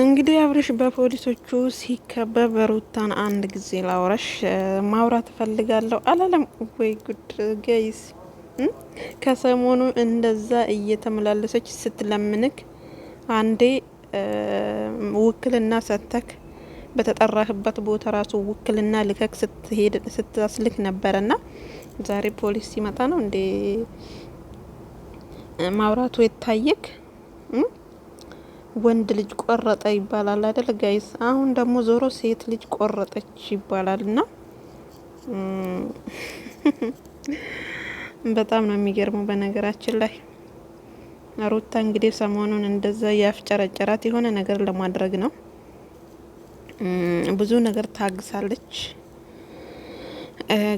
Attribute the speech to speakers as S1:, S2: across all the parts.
S1: እንግዲህ አብርሽ በፖሊሶቹ ሲከበብ ሩታን አንድ ጊዜ ላውራሽ ማውራት እፈልጋለሁ አላለም ወይ? ጉድ ገይስ ከሰሞኑ እንደዛ እየተመላለሰች ስትለምንክ አንዴ ውክልና ሰተክ በተጠራህበት ቦታ ራሱ ውክልና ልከክ ስትሄድ ስታስልክ ነበረና ዛሬ ፖሊስ ሲመጣ ነው እንዴ ማውራቱ የታየክ? ወንድ ልጅ ቆረጠ ይባላል አይደል ጋይስ? አሁን ደግሞ ዞሮ ሴት ልጅ ቆረጠች ይባላልና በጣም ነው የሚገርመው። በነገራችን ላይ ሩታ እንግዲህ ሰሞኑን እንደዛ ያፍጨረጨራት የሆነ ነገር ለማድረግ ነው። ብዙ ነገር ታግሳለች።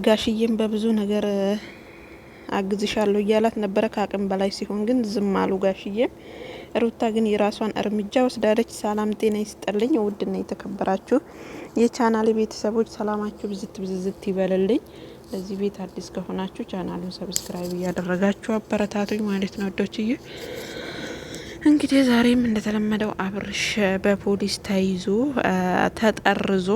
S1: ጋሽዬም በብዙ ነገር አግዝሻለሁ እያላት ነበረ። ከአቅም በላይ ሲሆን ግን ዝም አሉ ጋሽዬም። ሩታ ግን የራሷን እርምጃ ወስዳለች። ሰላም ጤና ይስጥልኝ ውድና የተከበራችሁ የቻናሌ ቤተሰቦች ሰላማችሁ ብዝት ብዝዝት ይበልልኝ። ለዚህ ቤት አዲስ ከሆናችሁ ቻናሉን ሰብስክራይብ እያደረጋችሁ አበረታቱኝ ማለት ነው ወዶችዬ። እንግዲህ ዛሬም እንደተለመደው አብርሽ በፖሊስ ተይዞ ተጠርዞ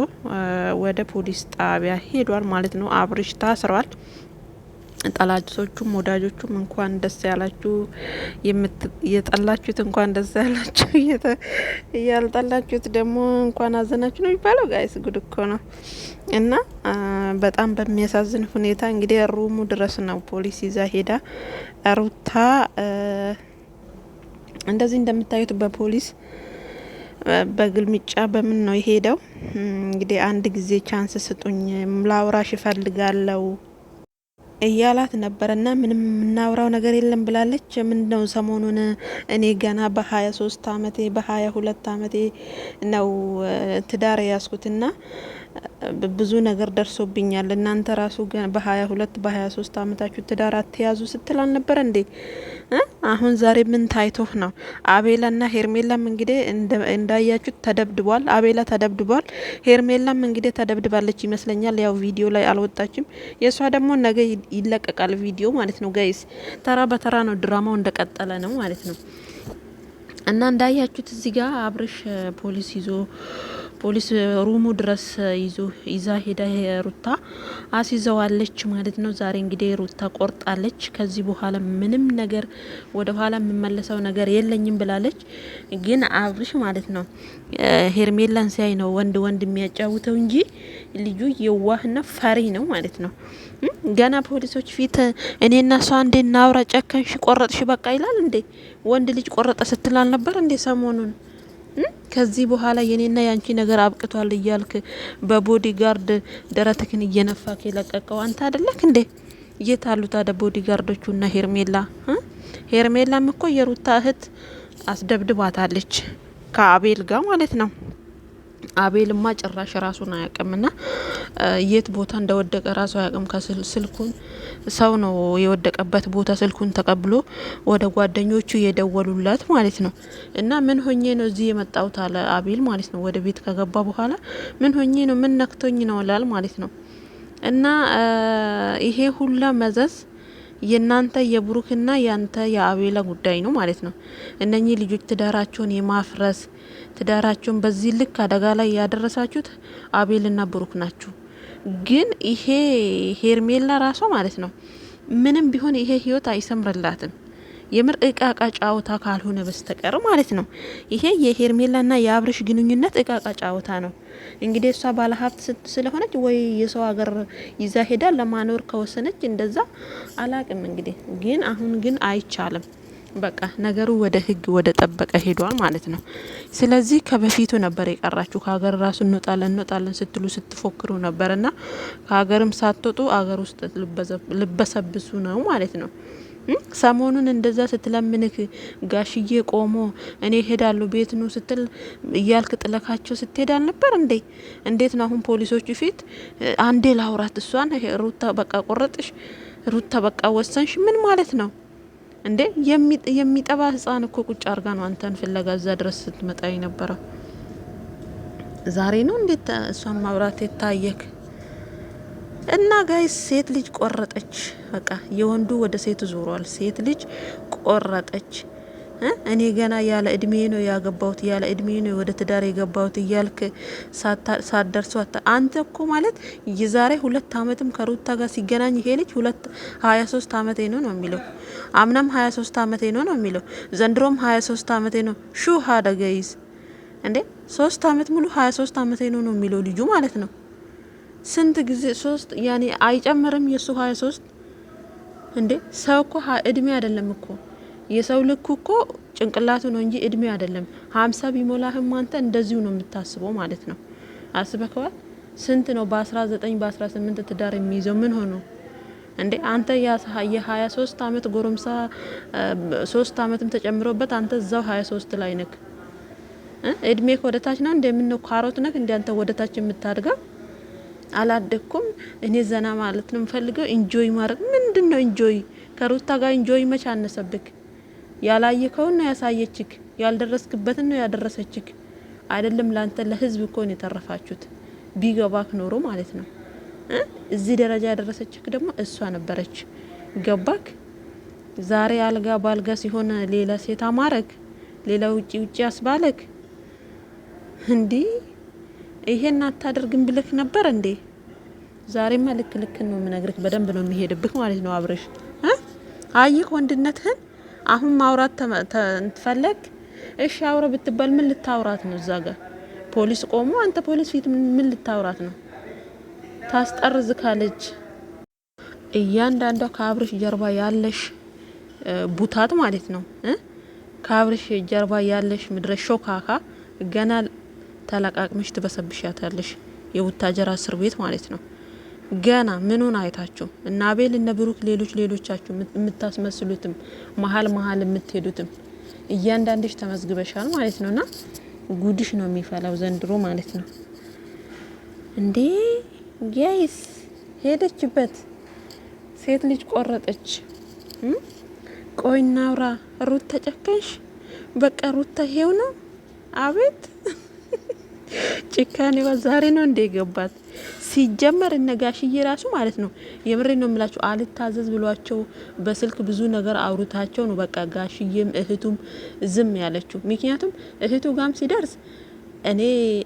S1: ወደ ፖሊስ ጣቢያ ሄዷል ማለት ነው። አብርሽ ታስሯል። ጠላቶቹም ወዳጆቹም እንኳን ደስ ያላችሁ፣ የጠላችሁት እንኳን ደስ ያላችሁ፣ ያልጠላችሁት ደግሞ እንኳን አዘናችሁ ነው የሚባለው። ጋይስ ጉድ እኮ ነው። እና በጣም በሚያሳዝን ሁኔታ እንግዲህ ሩሙ ድረስ ነው ፖሊስ ይዛ ሄዳ ሩታ እንደዚህ እንደምታዩት በፖሊስ በግልምጫ በምን ነው የሄደው። እንግዲህ አንድ ጊዜ ቻንስ ስጡኝ ላውራሽ እፈልጋለሁ እያላት ነበረና ምንም የምናውራው ነገር የለም ብላለች። ምንድነው ሰሞኑን እኔ ገና በ23 አመቴ በ22 አመቴ ነው ትዳር ያስኩትና ብዙ ነገር ደርሶብኛል። እናንተ ራሱ በ22 በ23 አመታችሁ ትዳር አትያዙ ስትል አልነበረ እንዴ? አሁን ዛሬ ምን ታይቶህ ነው? አቤላና ሄርሜላም እንግዲህ እንዳያችሁት ተደብድቧል። አቤላ ተደብድቧል። ሄርሜላም እንግዲህ ተደብድባለች ይመስለኛል። ያው ቪዲዮ ላይ አልወጣችም። የእሷ ደግሞ ነገ ይለቀቃል ቪዲዮ ማለት ነው ጋይስ። ተራ በተራ ነው፣ ድራማው እንደቀጠለ ነው ማለት ነው። እና እንዳያችሁት እዚህ ጋር አብርሽ ፖሊስ ሩሙ ድረስ ይዛ ሄዳ ሩታ አስይዘዋለች ማለት ነው። ዛሬ እንግዲህ ሩታ ቆርጣለች። ከዚህ በኋላ ምንም ነገር ወደ ኋላ የምመለሰው ነገር የለኝም ብላለች። ግን አብርሽ ማለት ነው ሄርሜላን ሲያይ ነው ወንድ የሚያጫውተው እንጂ ልጁ የዋህና ፈሪ ነው ማለት ነው። ገና ፖሊሶች ፊት እኔና እሷ እንዴ ናውራ ጨከንሽ፣ ቆረጥሽ በቃ ይላል እንዴ? ወንድ ልጅ ቆረጠ ስትል አልነበር እንዴ ሰሞኑን? ከዚህ በኋላ የኔና ያንቺ ነገር አብቅቷል እያልክ በቦዲ ጋርድ ደረትክን እየነፋክ የለቀቀው አንተ አይደለክ እንዴ? የት አሉ ታዲያ ቦዲ ጋርዶቹና ሄርሜላ? ሄርሜላም እኮ የሩታ እህት አስደብድባታለች ከአቤል ጋር ማለት ነው። አቤልማ ጭራሽ ራሱን አያውቅምና የት ቦታ እንደወደቀ ራሱ አያውቅም። ከስልኩን ሰው ነው የወደቀበት ቦታ ስልኩን ተቀብሎ ወደ ጓደኞቹ የደወሉላት ማለት ነው። እና ምን ሆኜ ነው እዚህ የመጣሁት አለ አቤል ማለት ነው። ወደ ቤት ከገባ በኋላ ምን ሆኜ ነው ምን ነክቶኝ ነው ላል ማለት ነው። እና ይሄ ሁላ መዘዝ የናንተ የብሩክና ያንተ የአቤላ ጉዳይ ነው ማለት ነው። እነኚህ ልጆች ትዳራቸውን የማፍረስ ትዳራቸውን በዚህ ልክ አደጋ ላይ ያደረሳችሁት አቤልና ብሩክ ናችሁ። ግን ይሄ ሄርሜላ ራሷ ማለት ነው ምንም ቢሆን ይሄ ህይወት አይሰምርላትም። የምር እቃቃ ጫወታ ካልሆነ በስተቀር ማለት ነው። ይሄ የሄርሜላና የአብርሽ ግንኙነት እቃቃ ጫወታ ነው። እንግዲህ እሷ ባለሀብት ስለሆነች ወይ የሰው ሀገር ይዛ ሄዳ ለማኖር ከወሰነች እንደዛ አላቅም። እንግዲህ ግን አሁን ግን አይቻልም። በቃ ነገሩ ወደ ህግ ወደ ጠበቀ ሄዷል ማለት ነው። ስለዚህ ከበፊቱ ነበር የቀራችሁ። ከሀገር ራሱ እንወጣለን ስትሉ ስትፎክሩ ነበርና ከሀገርም ሳትወጡ አገር ውስጥ ልበሰብሱ ነው ማለት ነው። ሰሞኑን እንደዛ ስትለምንክ ጋሽዬ ቆሞ እኔ ሄዳለሁ ቤት ነው ስትል እያልክ ጥለካቸው ስትሄድ አልነበር እንዴ? እንዴት ነው አሁን ፖሊሶቹ ፊት አንዴ ላውራት እሷን ሩታ በቃ ቆረጥሽ፣ ሩታ በቃ ወሰንሽ ምን ማለት ነው እንዴ? የሚጠባ ህፃን እኮ ቁጭ አርጋ ነው አንተን ፍለጋ እዛ ድረስ ስትመጣ የነበረው። ዛሬ ነው እንዴት እሷን ማውራት የታየክ? እና ጋይስ ሴት ልጅ ቆረጠች። በቃ የወንዱ ወደ ሴት ዞሯል። ሴት ልጅ ቆረጠች። እኔ ገና ያለ እድሜ ነው ያገባሁት ያለ እድሜ ነው ወደ ትዳር የገባሁት እያልክ ሳትደርሱ አንተ እኮ ማለት የዛሬ 2 አመትም ከሩታ ጋር ሲገናኝ ይሄ ልጅ 23 አመቴ ነው የሚለው። አምናም 23 አመቴ ነው የሚለው። ዘንድሮም 23 አመቴ ነው። ሹ ሀደ ገይዝ እንዴ 3 አመት ሙሉ 23 አመቴ ነው የሚለው ልጁ ማለት ነው። ስንት ጊዜ 3 ያኔ አይጨምርም የሱ 23 እንዴ ሰው እኮ እድሜ አይደለም እኮ የሰው ልክ እኮ ጭንቅላቱ ነው እንጂ እድሜ አይደለም። 50 ቢሞላህም አንተ እንደዚሁ ነው የምታስበው ማለት ነው። አስበከዋል። ስንት ነው በ19 በ18 ትዳር የሚይዘው ምን ሆኖ እንዴ አንተ የ23 አመት ጎረምሳ 3 አመትም ተጨምሮበት አንተ እዛው 23 ላይ ነክ እድሜ ወደታች ነው እንደምን ካሮት ነክ እንደ አንተ ወደታች የምታድገው። አላደኩም እኔ ዘና ማለት ነው የምፈልገው። ኢንጆይ ማድረግ ምንድነው ኢንጆይ? ከሩታ ጋር ኢንጆይ መች አነሰብክ? ያላየከው ነው ያሳየችክ፣ ያልደረስክበትን ነው ያደረሰችክ። አይደለም ላንተ ለህዝብ እኮ ነው የተረፋችሁት። ቢገባክ ኖሮ ማለት ነው። እዚህ ደረጃ ያደረሰችክ ደግሞ እሷ ነበረች። ገባክ? ዛሬ አልጋ ባልጋ ሲሆን ሌላ ሴት አማረክ፣ ሌላ ውጪ ያስባለክ። እንዲ ይሄን አታደርግም ብለክ ነበር እንዴ? ዛሬማ ልክ ነው የምነግርክ። በደንብ ነው የሚሄድብክ ማለት ነው አብረሽ አይክ ወንድነትህን አሁን ማውራት ተፈለግ። እሺ አውራ ብትባል ምን ልታውራት ነው? እዛ ጋር ፖሊስ ቆሞ አንተ ፖሊስ ፊት ምን ልታውራት ነው? ታስጠርዝ ካለች እያንዳንዷ ከአብረሽ ጀርባ ያለሽ ቡታት ማለት ነው ከአብረሽ ጀርባ ያለሽ ምድረ ሾካካ ገና ተለቃቅመሽ ትበሰብሻታለሽ። የቡታጀራ እስር ቤት ማለት ነው። ገና ምኑን አይታችሁ እና አቤል እነ ብሩክ ሌሎቻችሁ የምታስመስሉትም መሀል የምትሄዱትም እያንዳንድሽ ተመዝግበሻል ማለት ነውና ጉድሽ ነው የሚፈላው ዘንድሮ ማለት ነው። እንዴ ጋይስ ሄደችበት ሴት ልጅ ቆረጠች። ቆይ እናውራ። ሩታ ጨከንሽ። በቃ ሩታ ሄው ነው። አቤት ጭካኔዋ ዛሬ ነው እንደ ገባት። ሲጀመር እነጋሽዬ ራሱ ማለት ነው የምሬ ነው የምላችሁ አልታዘዝ ብሏቸው በስልክ ብዙ ነገር አውሩታቸው ነው በቃ ጋሽዬም እህቱም ዝም ያለችው። ምክንያቱም እህቱ ጋም ሲደርስ እኔ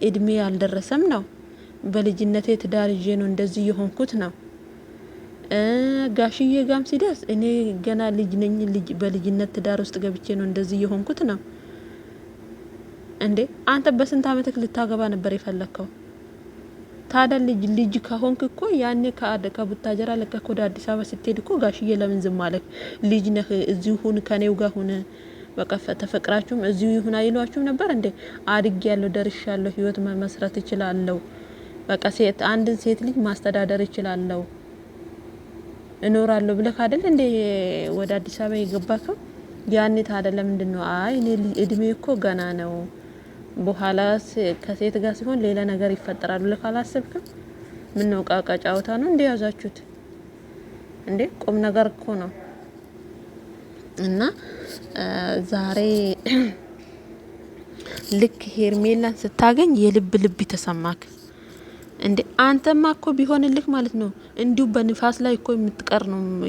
S1: እድሜ ያልደረሰም ነው በልጅነቴ ትዳር ይዤ ነው እንደዚህ የሆንኩት ነው። ጋሽዬ ጋም ሲደርስ እኔ ገና ልጅ ነኝ በልጅነት ትዳር ውስጥ ገብቼ ነው እንደዚህ የሆንኩት ነው። እንዴ አንተ በስንት አመትክ ልታገባ ነበር የፈለከው? ታዲያ ልጅ ከሆንክ እኮ ያኔ ከቡታጀራ ለቀህ ወደ አዲስ አበባ ስትሄድ እኮ ጋሽዬ ለምን ዝም አለክ? ልጅ ነህ እዚሁ ሁን ከኔው ጋር ሁን በቃ ተፈቅራችሁም እዚሁ ይሁን አይሏችሁም ነበር እንዴ? አድግ ያለው ደርሽ ያለው ህይወት መመስረት ይችላልው በቃ አንድን ሴት ልጅ ማስተዳደር ይችላልው እኖራለሁ ብለህ አይደል እንዴ ወደ አዲስ አበባ የገባከው? ያኔ ታዲያ ለምንድን ነው አይ እኔ እድሜ እኮ ገና ነው በኋላ ከሴት ጋር ሲሆን ሌላ ነገር ይፈጠራል ብለህ ካላሰብክም ምን ነው ቃቃ ጫውታ ነው እንዴ ያዛችሁት እንዴ? ቁም ነገር እኮ ነው። እና ዛሬ ልክ ሄርሜላን ስታገኝ የልብ ተሰማክ እንዴ? አንተማ እኮ ቢሆንልክ ማለት ነው እንዲሁ በንፋስ ላይ እኮ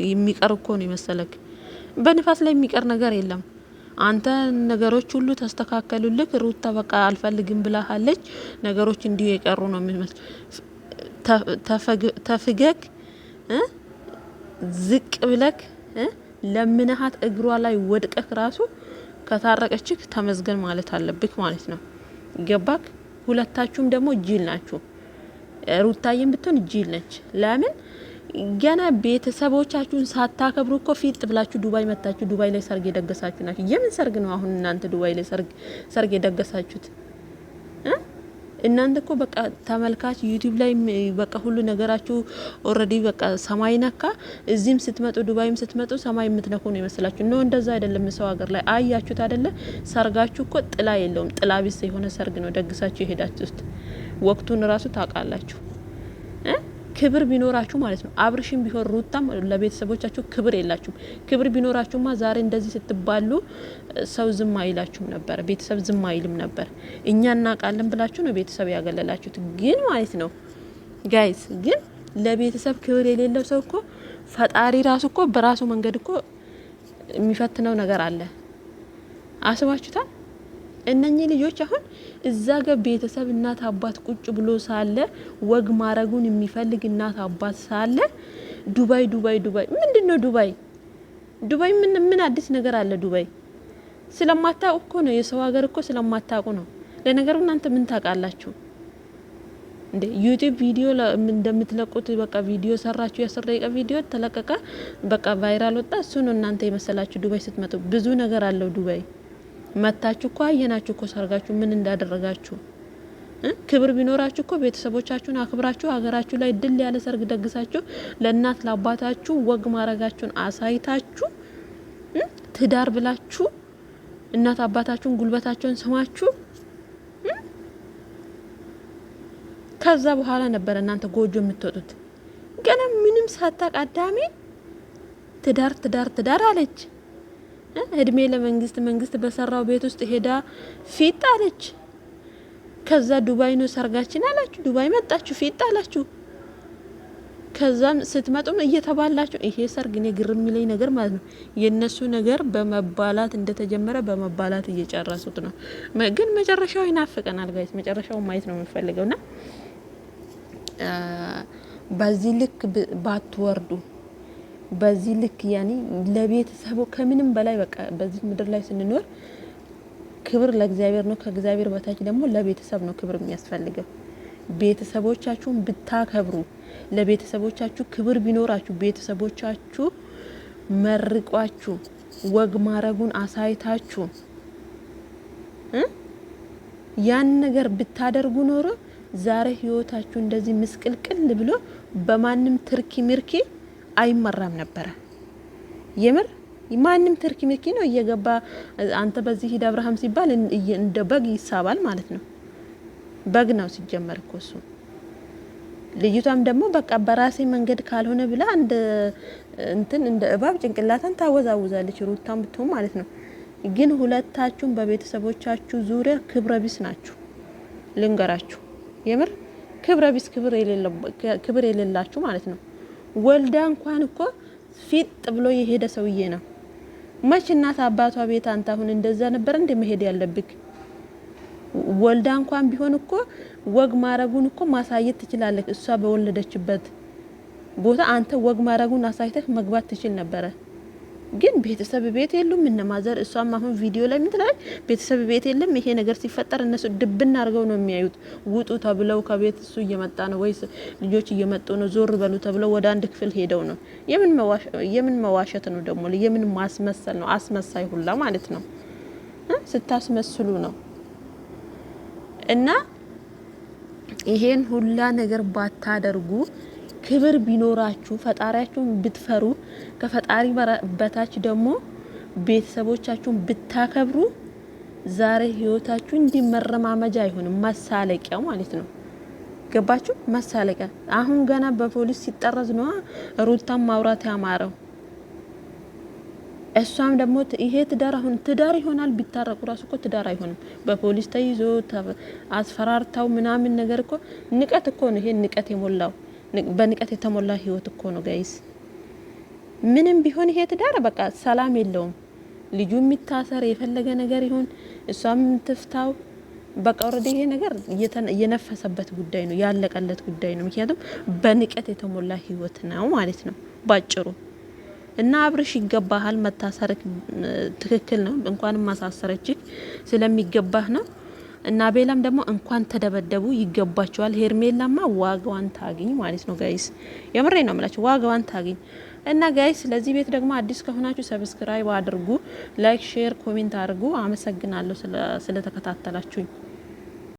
S1: የሚቀር እኮ ነው የመሰለክ። በንፋስ ላይ የሚቀር ነገር የለም። አንተ ነገሮች ሁሉ ተስተካከሉልክ። ሩታ በቃ አልፈልግም ብላሃለች። ነገሮች እንዲሁ የቀሩ ነው የሚመስል። ተፍገክ ዝቅ ብለክ ለምነሃት እግሯ ላይ ወድቀክ ራሱ ከታረቀችክ ተመዝገን ማለት አለብክ ማለት ነው። ገባክ? ሁለታችሁም ደግሞ ጅል ናችሁ። ሩታዬም ብትሆን ጅል ነች። ለምን ገና ቤተሰቦቻችሁን ሳታከብሩ እኮ ፊት ብላችሁ ዱባይ መጣችሁ። ዱባይ ላይ ሰርግ የደገሳችሁ ናችሁ። የምን ሰርግ ነው አሁን እናንተ ዱባይ ላይ ሰርግ የደገሳችሁት? እናንተ እኮ በቃ ተመልካች ዩቲዩብ ላይ በቃ ሁሉ ነገራችሁ ኦሬዲ በቃ ሰማይ ነካ። እዚህም ስትመጡ ዱባይም ስትመጡ ሰማይ የምትነኩ ነው ይመስላችሁ ነው። እንደዛ አይደለም። ሰው ሀገር ላይ አያችሁት አይደለ? ሰርጋችሁ እኮ ጥላ የለውም። ጥላ ቢስ የሆነ ሰርግ ነው ደግሳችሁ የሄዳችሁት። ወቅቱን ራሱ ታውቃላችሁ። ክብር ቢኖራችሁ ማለት ነው። አብርሽም ቢሆን ሩታም ለቤተሰቦቻችሁ ክብር የላችሁም። ክብር ቢኖራችሁማ ዛሬ እንደዚህ ስትባሉ ሰው ዝም አይላችሁም ነበር። ቤተሰብ ዝም አይልም ነበር። እኛ እናውቃለን ብላችሁ ነው ቤተሰብ ያገለላችሁት። ግን ማለት ነው ጋይስ፣ ግን ለቤተሰብ ክብር የሌለው ሰው እኮ ፈጣሪ ራሱ እኮ በራሱ መንገድ እኮ የሚፈትነው ነገር አለ። አስባችሁታል? እነኚህ ልጆች አሁን እዛ ጋር ቤተሰብ እናት አባት ቁጭ ብሎ ሳለ ወግ ማረጉን የሚፈልግ እናት አባት ሳለ ዱባይ ዱባይ ዱባይ ምንድነው? ዱባይ ምን አዲስ ነገር አለ? ዱባይ ስለማታውቁ እኮ ነው። የሰው ሀገር እኮ ስለማታውቁ ነው። ለነገሩ እናንተ ምን ታውቃላችሁ እንዴ? ዩቲዩብ ቪዲዮ እንደምትለቁት በቃ ቪዲዮ ሰራችሁ፣ የ10 ደቂቃ ቪዲዮ ተለቀቀ፣ በቃ ቫይራል ወጣ። እሱ ነው እናንተ የመሰላችሁ። ዱባይ ስትመጡ ብዙ ነገር አለው ዱባይ። መታችሁ እኮ አየናችሁ እኮ ሰርጋችሁ ምን እንዳደረጋችሁ። ክብር ቢኖራችሁ እኮ ቤተሰቦቻችሁን አክብራችሁ ሀገራችሁ ላይ ድል ያለ ሰርግ ደግሳችሁ ለእናት ለአባታችሁ ወግ ማረጋችሁን አሳይታችሁ ትዳር ብላችሁ እናት አባታችሁን ጉልበታቸውን ስማችሁ ከዛ በኋላ ነበር እናንተ ጎጆ የምትወጡት። ገና ምንም ሳታቅ አዳሜ ትዳር ትዳር ትዳር አለች። እድሜ ለመንግስት መንግስት በሰራው ቤት ውስጥ ሄዳ ፊት አለች። ከዛ ዱባይ ነው ሰርጋችን አላችሁ። ዱባይ መጣችሁ ፊት አላችሁ። ከዛም ስትመጡም እየተባላችሁ ይሄ ሰርግ እኔ ግርም የሚለኝ ነገር ማለት ነው የነሱ ነገር በመባላት እንደተጀመረ በመባላት እየጨረሱት ነው። ግን መጨረሻው ይናፍቀናል ጋይስ። መጨረሻው ማየት ነው የምንፈልገውና በዚህ ልክ ባትወርዱ በዚህ ልክ ያኒ ለቤተሰቡ ከምንም በላይ በቃ በዚህ ምድር ላይ ስንኖር ክብር ለእግዚአብሔር ነው። ከእግዚአብሔር በታች ደግሞ ለቤተሰብ ነው ክብር የሚያስፈልገው። ቤተሰቦቻችሁን ብታከብሩ፣ ለቤተሰቦቻችሁ ክብር ቢኖራችሁ፣ ቤተሰቦቻችሁ መርቋችሁ ወግ ማረጉን አሳይታችሁ ያን ነገር ብታደርጉ ኖሮ ዛሬ ህይወታችሁ እንደዚህ ምስቅልቅል ብሎ በማንም ትርኪ ምርኪ አይመራም ነበረ። የምር ማንም ትርኪ ምርኪ ነው እየገባ አንተ በዚህ ሂድ አብርሃም ሲባል እንደ በግ ይሳባል ማለት ነው። በግ ነው ሲጀመር እኮ እሱ። ልጅቷም ደግሞ በቃ በራሴ መንገድ ካልሆነ ብላ እንደ እባብ ጭንቅላታን ታወዛውዛለች። ሩታም ብትሆን ማለት ነው። ግን ሁለታችሁም በቤተሰቦቻችሁ ዙሪያ ክብረ ቢስ ናችሁ። ልንገራችሁ የምር ክብረ ቢስ ክብር የሌላችሁ ማለት ነው። ወልዳ እንኳን እኮ ፊጥ ብሎ የሄደ ሰውዬ ነው። መች እናት አባቷ ቤት አንተ አሁን እንደዛ ነበር እንደ መሄድ ያለብክ? ወልዳ እንኳን ቢሆን እኮ ወግ ማረጉን እኮ ማሳየት ትችላለህ። እሷ በወለደችበት ቦታ አንተ ወግ ማረጉን አሳይተህ መግባት ትችል ነበረ። ግን ቤተሰብ ቤት የሉም እነማዘር። እሷም አሁን ቪዲዮ ላይ ምን ትላለች? ቤተሰብ ቤት የለም። ይሄ ነገር ሲፈጠር እነሱ ድብና አድርገው ነው የሚያዩት። ውጡ ተብለው ከቤት እሱ እየመጣ ነው ወይስ ልጆች እየመጡ ነው ዞር በሉ ተብለው ወደ አንድ ክፍል ሄደው ነው። የምን መዋሸት ነው ደግሞ? የምን ማስመሰል ነው? አስመሳይ ሁላ ማለት ነው። ስታስመስሉ ነው። እና ይሄን ሁላ ነገር ባታደርጉ ክብር ቢኖራችሁ ፈጣሪያችሁን ብትፈሩ ከፈጣሪ በታች ደግሞ ቤተሰቦቻችሁን ብታከብሩ ዛሬ ህይወታችሁ እንዲህ መረማመጃ አይሆንም። መሳለቂያው ማለት ነው። ገባችሁ? መሳለቂያ። አሁን ገና በፖሊስ ሲጠረዝ ነው ሩታም ማውራት ያማረው። እሷም ደግሞ ይሄ ትዳር አሁን ትዳር ይሆናል ቢታረቁ ራሱ እኮ ትዳር አይሆንም። በፖሊስ ተይዞ አስፈራርታው ምናምን ነገር እኮ ንቀት እኮ ነው። ይሄ ንቀት የሞላው በንቀት የተሞላ ህይወት እኮ ነው ጋይስ። ምንም ቢሆን ይሄ ትዳር በቃ ሰላም የለውም። ልጁ የሚታሰር የፈለገ ነገር ይሁን እሷም ትፍታው በቃ ኦሬዲ ይሄ ነገር የነፈሰበት ጉዳይ ነው፣ ያለቀለት ጉዳይ ነው። ምክንያቱም በንቀት የተሞላ ህይወት ነው ማለት ነው ባጭሩ። እና አብርሽ ይገባሃል፣ መታሰር ትክክል ነው። እንኳንም ማሳሰረችክ ስለሚገባህ ነው። እና ቤላም ደግሞ እንኳን ተደበደቡ ይገባቸዋል። ሄርሜላማ ዋጋዋን ታግኝ ማለት ነው ጋይስ። የምሬ ነው የምላችሁ ዋጋዋን ታግኝ። እና ጋይስ ለዚህ ቤት ደግሞ አዲስ ከሆናችሁ ሰብስክራይብ አድርጉ፣ ላይክ፣ ሼር፣ ኮሜንት አድርጉ። አመሰግናለሁ ስለተከታተላችሁኝ።